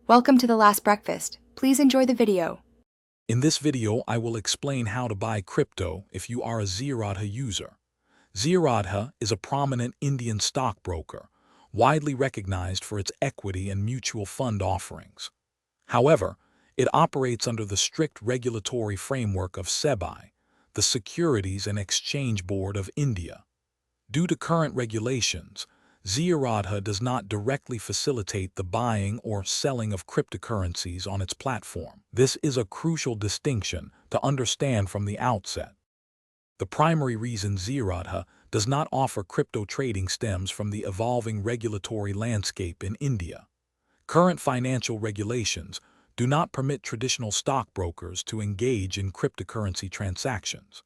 Welcome to The Last Breakfast. Please enjoy the video. In this video, I will explain how to buy crypto if you are a Zerodha user. Zerodha is a prominent Indian stockbroker, widely recognized for its equity and mutual fund offerings. However, it operates under the strict regulatory framework of SEBI, the Securities and Exchange Board of India. Due to current regulations, Zerodha does not directly facilitate the buying or selling of cryptocurrencies on its platform. This is a crucial distinction to understand from the outset. The primary reason Zerodha does not offer crypto trading stems from the evolving regulatory landscape in India. Current financial regulations do not permit traditional stockbrokers to engage in cryptocurrency transactions.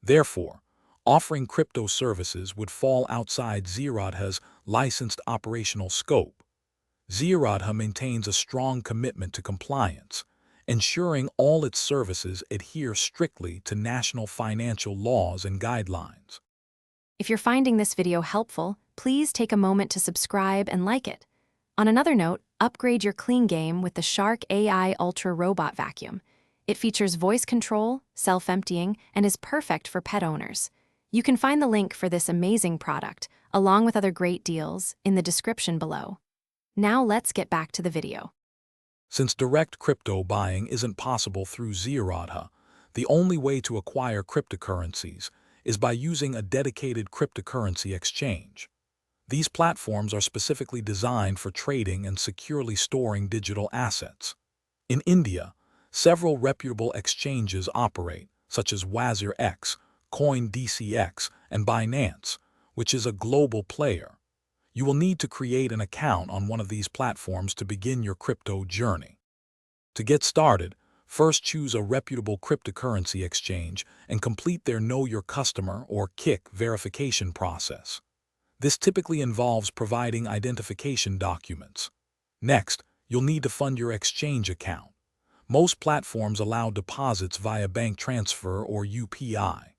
Therefore, offering crypto services would fall outside Zerodha's licensed operational scope. Zerodha maintains a strong commitment to compliance, ensuring all its services adhere strictly to national financial laws and guidelines. If you're finding this video helpful, please take a moment to subscribe and like it. On another note, upgrade your clean game with the Shark AI Ultra Robot Vacuum. It features voice control, self-emptying, and is perfect for pet owners. You can find the link for this amazing product, along with other great deals, in the description below. Now let's get back to the video. Since direct crypto buying isn't possible through Zerodha, the only way to acquire cryptocurrencies is by using a dedicated cryptocurrency exchange. These platforms are specifically designed for trading and securely storing digital assets. In India, several reputable exchanges operate, such as WazirX, CoinDCX, and Binance, which is a global player. You will need to create an account on one of these platforms to begin your crypto journey. To get started, first choose a reputable cryptocurrency exchange and complete their Know Your Customer or KYC verification process. This typically involves providing identification documents. Next, you'll need to fund your exchange account. Most platforms allow deposits via bank transfer or UPI.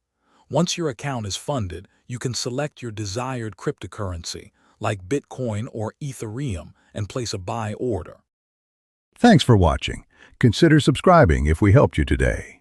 Once your account is funded, you can select your desired cryptocurrency, like Bitcoin or Ethereum, and place a buy order. Thanks for watching. Consider subscribing if we helped you today.